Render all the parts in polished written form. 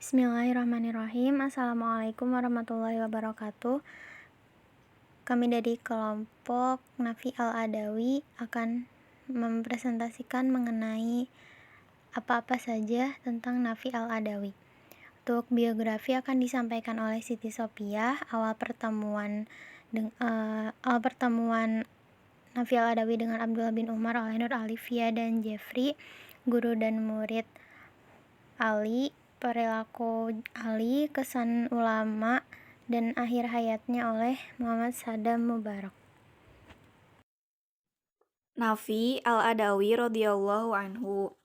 Bismillahirrahmanirrahim. Assalamualaikum warahmatullahi wabarakatuh. Kami dari kelompok Nafi Al-Adawi akan mempresentasikan mengenai apa-apa saja tentang Nafi Al-Adawi. Untuk biografi akan disampaikan oleh Siti Sophia. Awal pertemuan Nafi Al-Adawi dengan Abdullah bin Umar oleh Nur Alifia dan Jeffrey, guru dan murid Ali, perilaku Ali, kesan ulama, dan akhir hayatnya oleh Muhammad Saddam Mubarak. Nafi Al-Adawi radhiyallahu anhu.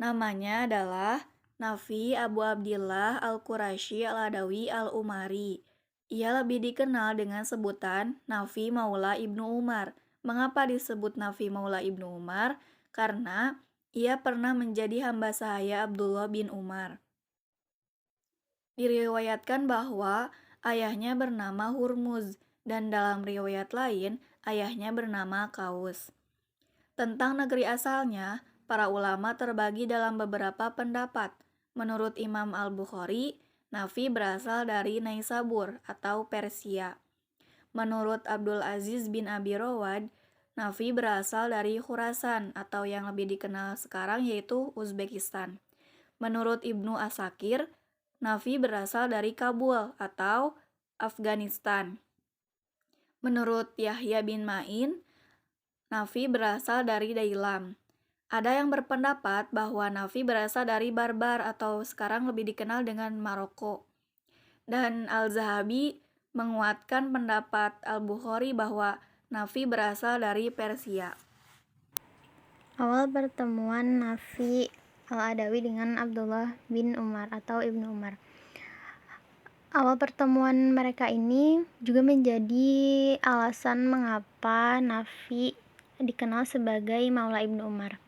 Namanya adalah Nafi Abu Abdillah Al-Qurasyi Al-Adawi Al-Umari. Ia lebih dikenal dengan sebutan Nafi Maula Ibnu Umar. Mengapa disebut Nafi Maula Ibnu Umar? Karena ia pernah menjadi hamba sahaya Abdullah bin Umar. Diriwayatkan bahwa ayahnya bernama Hurmuz dan dalam riwayat lain ayahnya bernama Kaus. Tentang negeri asalnya, para ulama terbagi dalam beberapa pendapat. Menurut Imam Al-Bukhari, Nafi berasal dari Naisabur atau Persia. Menurut Abdul Aziz bin Abi Rawad, Nafi berasal dari Khurasan atau yang lebih dikenal sekarang yaitu Uzbekistan. Menurut Ibnu Asakir, Nafi berasal dari Kabul atau Afghanistan. Menurut Yahya bin Ma'in, Nafi berasal dari Dailam. Ada yang berpendapat bahwa Nafi berasal dari Barbar atau sekarang lebih dikenal dengan Maroko. Dan Al-Zahabi menguatkan pendapat Al-Bukhari bahwa Nafi berasal dari Persia. Awal pertemuan Nafi Al-Adawi dengan Abdullah bin Umar atau Ibnu Umar. Awal pertemuan mereka ini juga menjadi alasan mengapa Nafi dikenal sebagai Maula Ibnu Umar.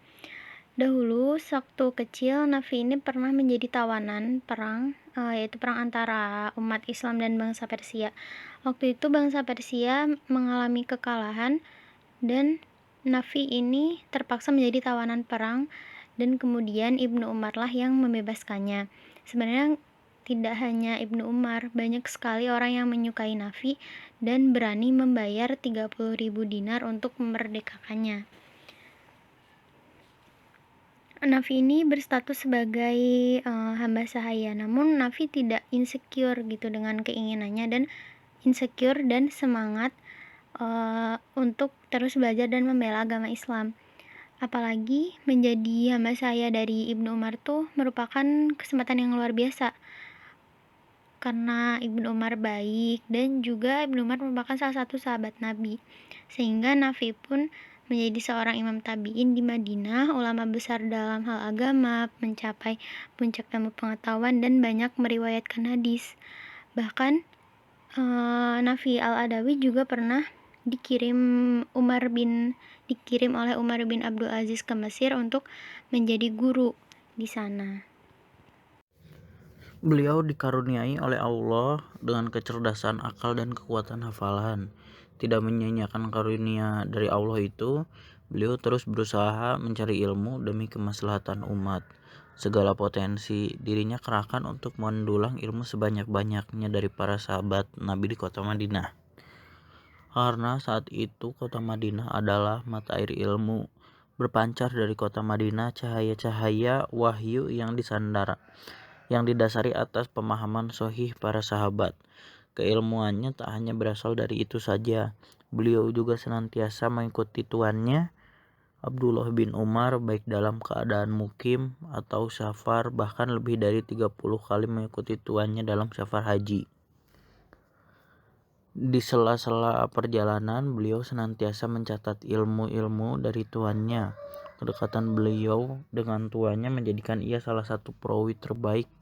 Dahulu, waktu kecil, Nafi ini pernah menjadi tawanan perang, yaitu perang antara umat Islam dan bangsa Persia. Waktu itu bangsa Persia mengalami kekalahan dan Nafi ini terpaksa menjadi tawanan perang dan kemudian Ibnu Umar lah yang membebaskannya. Sebenarnya tidak hanya Ibnu Umar, banyak sekali orang yang menyukai Nafi dan berani membayar 30.000 dinar untuk memerdekakannya. Nafi ini berstatus sebagai hamba sahaya, namun Nafi tidak insecure gitu dengan keinginannya dan insecure dan semangat untuk terus belajar dan membela agama Islam. Apalagi menjadi hamba sahaya dari Ibnu Umar tuh merupakan kesempatan yang luar biasa. Karena Ibnu Umar baik dan juga Ibnu Umar merupakan salah satu sahabat Nabi. Sehingga Nafi pun menjadi seorang imam tabi'in di Madinah, ulama besar dalam hal agama, mencapai puncak ilmu pengetahuan dan banyak meriwayatkan hadis. Bahkan Nafi Al-Adawi juga pernah dikirim oleh Umar bin Abdul Aziz ke Mesir untuk menjadi guru di sana. Beliau dikaruniai oleh Allah dengan kecerdasan akal dan kekuatan hafalan. Tidak menyia-nyiakan karunia dari Allah itu, beliau terus berusaha mencari ilmu demi kemaslahatan umat. Segala potensi dirinya kerahkan untuk mendulang ilmu sebanyak-banyaknya dari para sahabat Nabi di kota Madinah. Karena saat itu kota Madinah adalah mata air ilmu. Berpancar dari kota Madinah cahaya-cahaya wahyu yang didasari atas pemahaman sahih para sahabat. Keilmuannya tak hanya berasal dari itu saja. Beliau juga senantiasa mengikuti tuannya Abdullah bin Umar baik dalam keadaan mukim atau safar, bahkan lebih dari 30 kali mengikuti tuannya dalam safar haji. Di sela-sela perjalanan, beliau senantiasa mencatat ilmu-ilmu dari tuannya. Kedekatan beliau dengan tuannya menjadikan ia salah satu perawi terbaik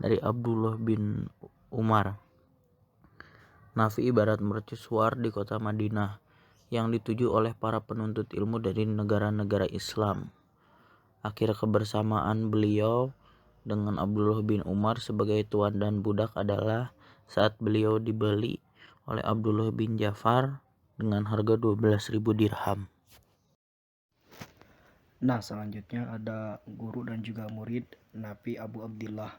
dari Abdullah bin Umar. Nafi ibarat mercusuar di kota Madinah yang dituju oleh para penuntut ilmu dari negara-negara Islam. Akhir kebersamaan beliau dengan Abdullah bin Umar sebagai tuan dan budak adalah saat beliau dibeli oleh Abdullah bin Ja'far dengan harga 12.000 dirham. Nah, selanjutnya ada guru dan juga murid Nafi Abu Abdillah.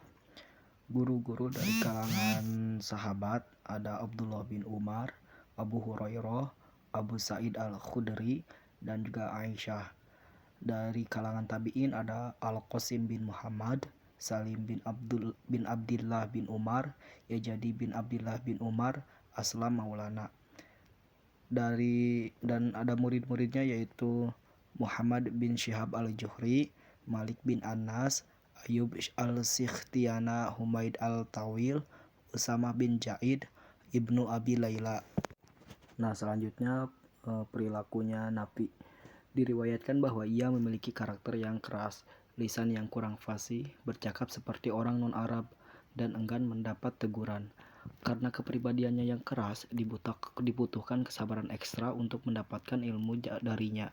Guru-guru dari kalangan sahabat ada Abdullah bin Umar, Abu Hurairah, Abu Sa'id Al-Khudri, dan juga Aisyah. Dari kalangan tabi'in ada Al-Qasim bin Muhammad, Salim bin Abdillah bin Umar, Yazid bin Abdillah bin Umar, Aslam Maulana. Dan ada murid-muridnya yaitu Muhammad bin Syihab al-Juhri, Malik bin Anas, Ayub al-Sikhtiyana, Humaid al-Tawil, Usama bin Zaid, Ibnu Abi Laila. Nah, selanjutnya perilakunya Nabi. Diriwayatkan bahwa ia memiliki karakter yang keras, lisan yang kurang fasih, bercakap seperti orang non-Arab, dan enggan mendapat teguran. Karena kepribadiannya yang keras, dibutuhkan kesabaran ekstra untuk mendapatkan ilmu darinya.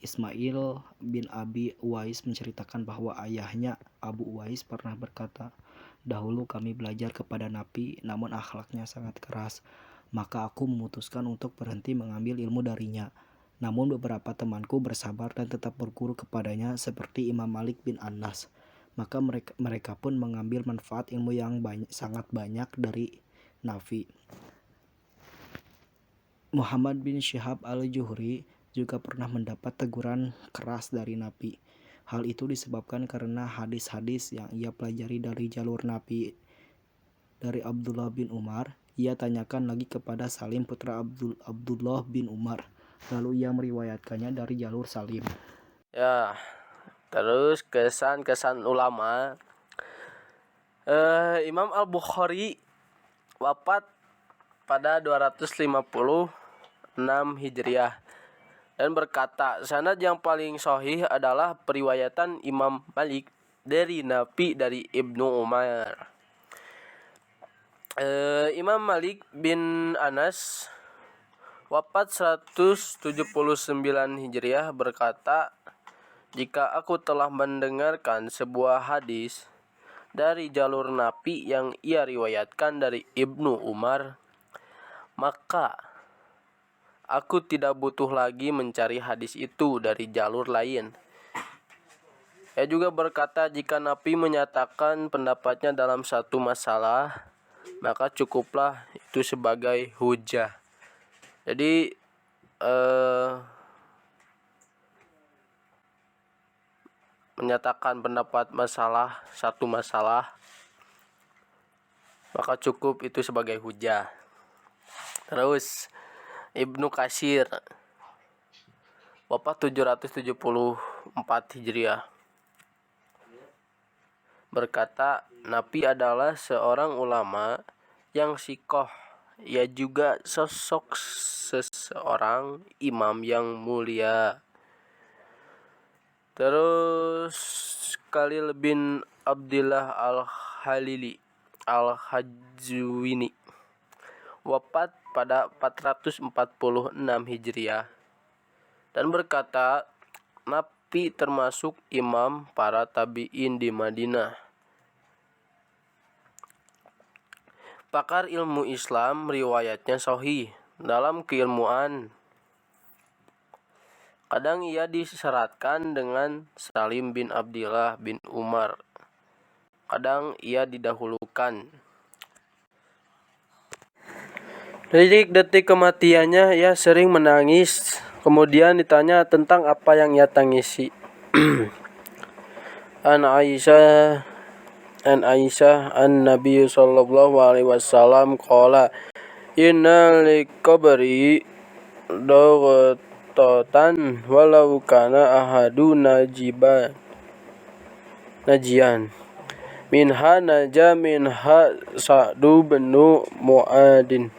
Ismail bin Abi Uwais menceritakan bahwa ayahnya Abu Uwais pernah berkata, "Dahulu kami belajar kepada Nabi, namun akhlaknya sangat keras. Maka aku memutuskan untuk berhenti mengambil ilmu darinya. Namun beberapa temanku bersabar dan tetap berguru kepadanya seperti Imam Malik bin Anas. Maka mereka pun mengambil manfaat ilmu yang sangat banyak dari Nafi." Muhammad bin Syihab al-Juhri juga pernah mendapat teguran keras dari Nabi. Hal itu disebabkan karena hadis-hadis yang ia pelajari dari jalur Nabi dari Abdullah bin Umar. Ia tanyakan lagi kepada Salim putra Abdullah bin Umar. Lalu ia meriwayatkannya dari jalur Salim. Ya, terus kesan-kesan ulama. Imam Al-Bukhari wafat pada 256 Hijriah dan berkata, sanad yang paling sahih adalah periwayatan Imam Malik dari Nafi dari Ibnu Umar. Imam Malik bin Anas wafat 179 Hijriah berkata, jika aku telah mendengarkan sebuah hadis dari jalur Nabi yang ia riwayatkan dari Ibnu Umar, maka aku tidak butuh lagi mencari hadis itu dari jalur lain. Ia juga berkata, jika Nabi menyatakan pendapatnya dalam satu masalah, maka cukuplah itu sebagai hujah. Jadi menyatakan pendapat satu masalah, maka cukup itu sebagai hujah. Terus Ibnu Katsir wafat 774 Hijriah berkata, Nabi adalah seorang ulama yang sikoh. Ia juga sosok seseorang imam yang mulia. Terus Khalil bin Abdillah al-Khalili al-Hajwini wafat pada 446 Hijriah dan berkata, Nabi termasuk imam para tabi'in di Madinah. Pakar ilmu Islam riwayatnya sahih dalam keilmuan. Kadang ia disyaratkan dengan Salim bin Abdillah bin Umar. Kadang ia didahulukan. Detik-detik kematiannya ia sering menangis. Kemudian ditanya tentang apa yang ia tangisi. An Aisyah an Nabi sallallahu alaihi wasallam qala inna liqabri dawatan walau kana ahadu najian minha naja minha Sa'du bin Mu'adin.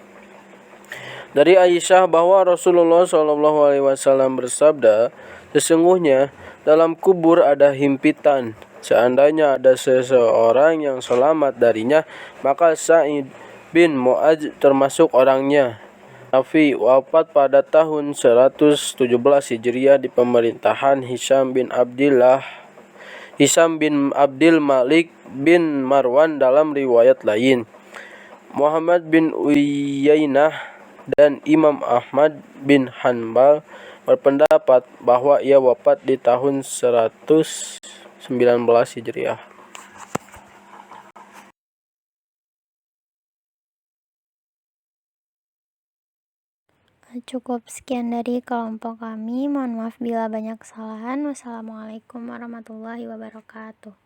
Dari Aisyah bahwa Rasulullah sallallahu alaihi wasallam bersabda, sesungguhnya dalam kubur ada himpitan. Seandainya ada seseorang yang selamat darinya, maka Sa'id bin Mu'adz termasuk orangnya. Nafi wafat pada tahun 117 Hijriah di pemerintahan Hisham bin Abdil Malik bin Marwan dalam riwayat lain. Muhammad bin Uyainah dan Imam Ahmad bin Hanbal berpendapat bahwa ia wafat di tahun 119 Hijriah. Cukup sekian dari kelompok kami. Mohon maaf bila banyak kesalahan. Wassalamualaikum warahmatullahi wabarakatuh.